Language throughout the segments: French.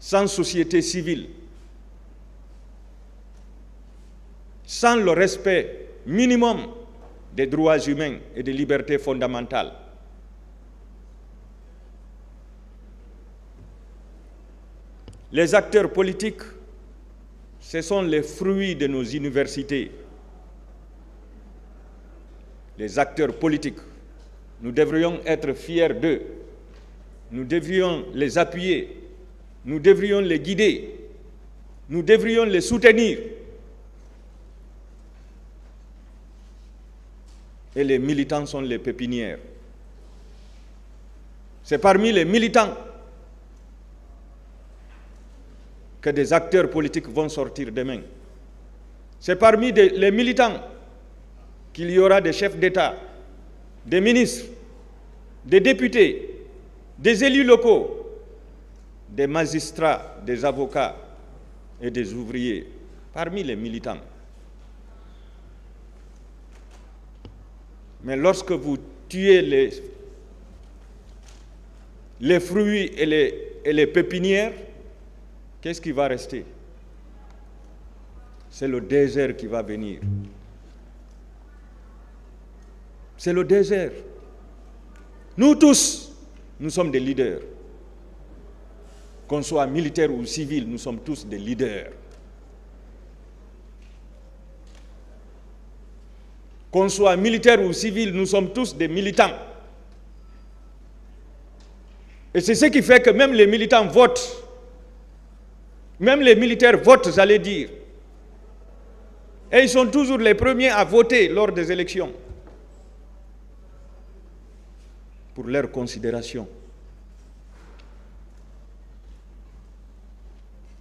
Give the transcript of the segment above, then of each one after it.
sans société civile, sans le respect minimum des droits humains et des libertés fondamentales, les acteurs politiques, ce sont les fruits de nos universités. Les acteurs politiques, nous devrions être fiers d'eux. Nous devrions les appuyer. Nous devrions les guider. Nous devrions les soutenir. Et les militants sont les pépinières. C'est parmi les militants que des acteurs politiques vont sortir demain. C'est parmi les militants qu'il y aura des chefs d'État, des ministres, des députés, des élus locaux, des magistrats, des avocats et des ouvriers, parmi les militants. Mais lorsque vous tuez les fruits et les pépinières, qu'est-ce qui va rester? C'est le désert qui va venir. C'est le désert. Nous tous, nous sommes des leaders. Qu'on soit militaire ou civil, nous sommes tous des leaders. Qu'on soit militaire ou civil, nous sommes tous des militants. Et c'est ce qui fait que même les militants votent. Même les militaires votent, j'allais dire. Et ils sont toujours les premiers à voter lors des élections. Pour leur considération.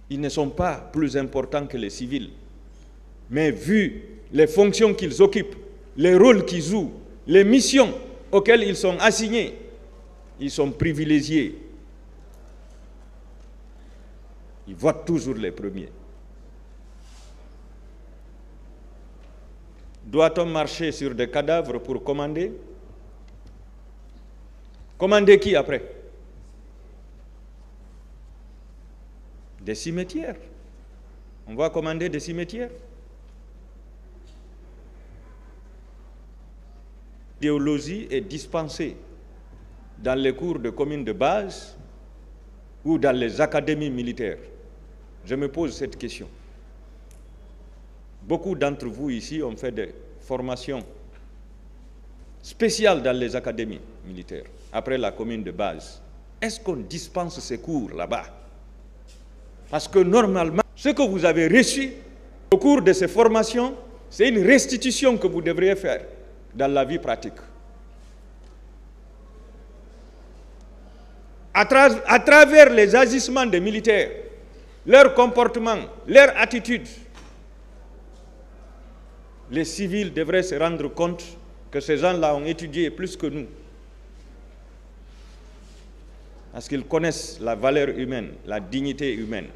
Ils ne sont pas plus importants que les civils. Mais vu les fonctions qu'ils occupent, les rôles qu'ils jouent, les missions auxquelles ils sont assignés, ils sont privilégiés. Ils votent toujours les premiers. Doit-on marcher sur des cadavres pour commander? Commander qui après? Des cimetières. On va commander des cimetières. L'idéologie est dispensée dans les cours de communes de base ou dans les académies militaires. Je me pose cette question. Beaucoup d'entre vous ici ont fait des formations spéciales dans les académies militaires, après la commune de base. Est-ce qu'on dispense ces cours là-bas? Parce que normalement, ce que vous avez reçu au cours de ces formations, c'est une restitution que vous devriez faire dans la vie pratique. À travers les agissements des militaires, leur comportement, leur attitude, les civils devraient se rendre compte que ces gens-là ont étudié plus que nous. Parce qu'ils connaissent la valeur humaine, la dignité humaine.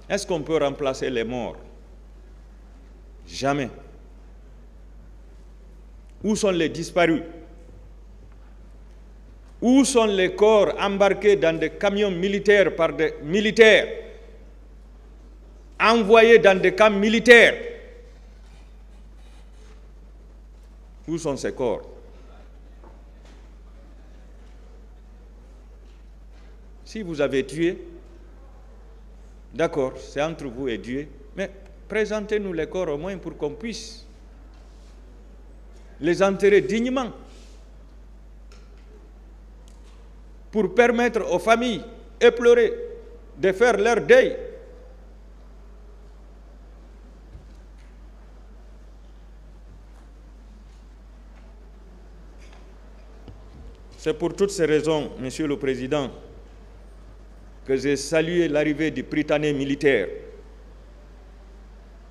Est-ce qu'on peut remplacer les morts? Jamais. Où sont les disparus? Où sont les corps embarqués dans des camions militaires par des militaires, envoyés dans des camps militaires? Où sont ces corps? Si vous avez tué, d'accord, c'est entre vous et Dieu, mais présentez-nous les corps au moins pour qu'on puisse les enterrer dignement, pour permettre aux familles éplorées de faire leur deuil. C'est pour toutes ces raisons, Monsieur le Président, que j'ai salué l'arrivée du Prytanée militaire.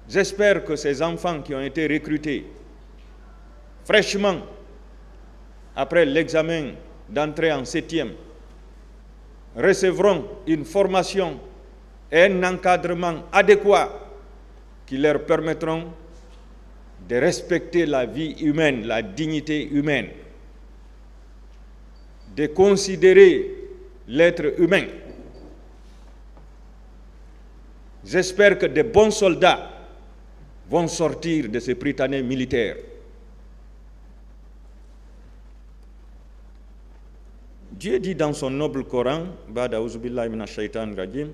J'espère que ces enfants qui ont été recrutés fraîchement après l'examen d'entrée en 7e recevront une formation et un encadrement adéquat qui leur permettront de respecter la vie humaine, la dignité humaine, de considérer l'être humain. J'espère que des bons soldats vont sortir de ces prytanées militaires. Dieu dit dans son noble Coran, Ba'da auzubillahi minash shaitanir rajim,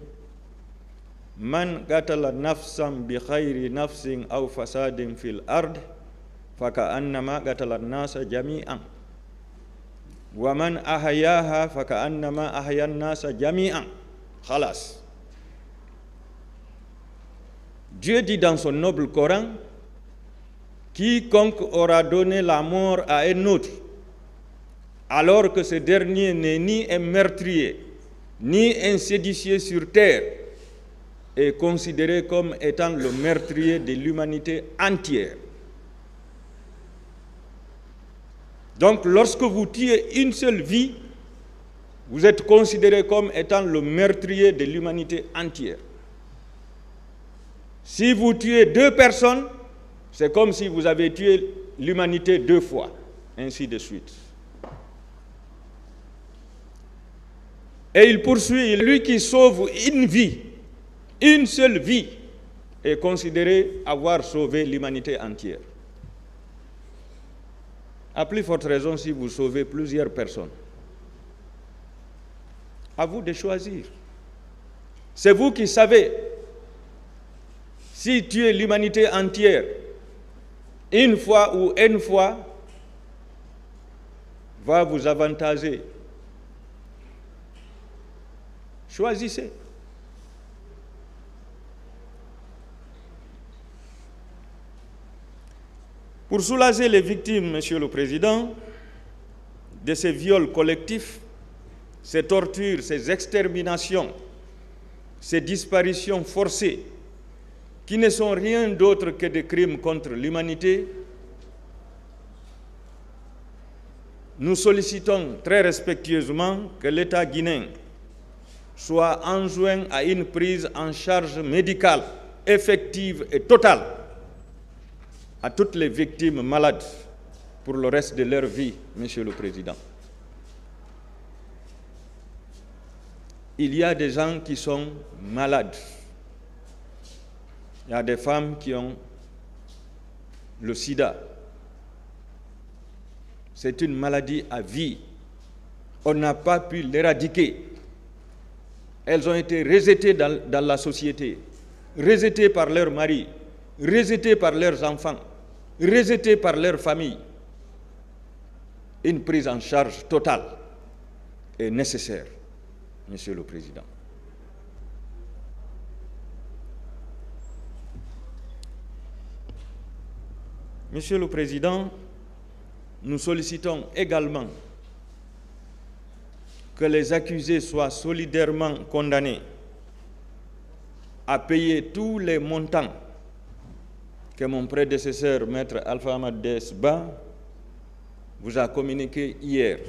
Man qatala nafsan bi khayri nafsin aw fasadin fil ard faka'annama qatala an-nasa jami'an wa man ahyaha faka'annama ahya an-nasa jami'an. Khalas. Dieu dit dans son noble Coran, quiconque aura donné la mort à un autre alors que ce dernier n'est ni un meurtrier ni un séditieux sur terre, est considéré comme étant le meurtrier de l'humanité entière. Donc, lorsque vous tuez une seule vie, vous êtes considéré comme étant le meurtrier de l'humanité entière. Si vous tuez 2 personnes, c'est comme si vous avez tué l'humanité 2 fois, ainsi de suite. Et il poursuit, lui qui sauve une vie, une seule vie, est considéré avoir sauvé l'humanité entière. À plus forte raison si vous sauvez plusieurs personnes. À vous de choisir. C'est vous qui savez si tuer l'humanité entière une fois ou une fois va vous avantager. Choisissez. Pour soulager les victimes, Monsieur le Président, de ces viols collectifs, ces tortures, ces exterminations, ces disparitions forcées, qui ne sont rien d'autre que des crimes contre l'humanité, nous sollicitons très respectueusement que l'État guinéen soit enjoint à une prise en charge médicale effective et totale à toutes les victimes malades pour le reste de leur vie, Monsieur le Président. Il y a des gens qui sont malades. Il y a des femmes qui ont le sida. C'est une maladie à vie. On n'a pas pu l'éradiquer. Elles ont été rejetées dans la société, rejetées par leurs maris, rejetées par leurs enfants, rejetées par leurs familles. Une prise en charge totale est nécessaire, Monsieur le Président. Monsieur le Président, nous sollicitons également que les accusés soient solidairement condamnés à payer tous les montants que mon prédécesseur, Maître Alpha Ahmad Desba, vous a communiqué hier,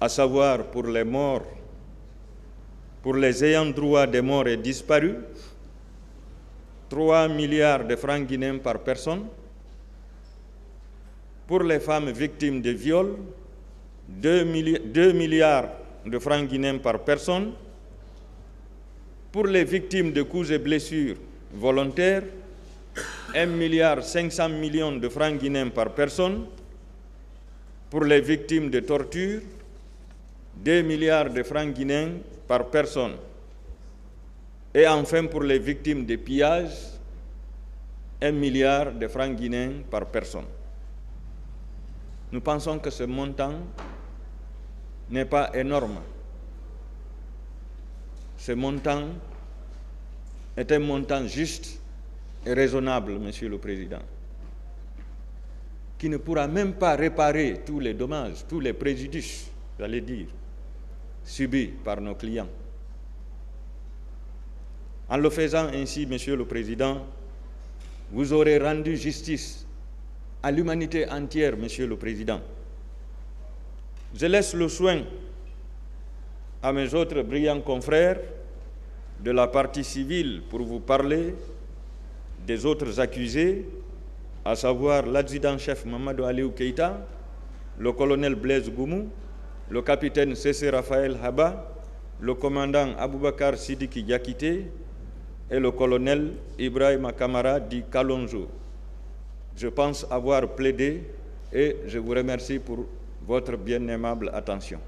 à savoir pour les morts, pour les ayants droit des morts et disparus, 3 milliards de francs guinéens par personne, pour les femmes victimes de viols, 2 milliards de francs guinéens par personne, pour les victimes de coups et blessures volontaires, 1,5 milliard de francs guinéens par personne, pour les victimes de torture, 2 milliards de francs guinéens par personne, et enfin pour les victimes de pillage, 1 milliard de francs guinéens par personne. Nous pensons que ce montant n'est pas énorme. Ce montant est un montant juste et raisonnable, Monsieur le Président, qui ne pourra même pas réparer tous les dommages, tous les préjudices, j'allais dire, subis par nos clients. En le faisant ainsi, Monsieur le Président, vous aurez rendu justice à l'humanité entière, Monsieur le Président. Je laisse le soin à mes autres brillants confrères de la partie civile pour vous parler des autres accusés, à savoir l'adjudant-chef Mamadou Aliou Keïta, le colonel Blaise Goumou, le capitaine C.C. Raphaël Haba, le commandant Aboubakar Sidiki Diakité et le colonel Ibrahim Kamara dit Kalonjo. Je pense avoir plaidé et je vous remercie pour votre bien aimable attention.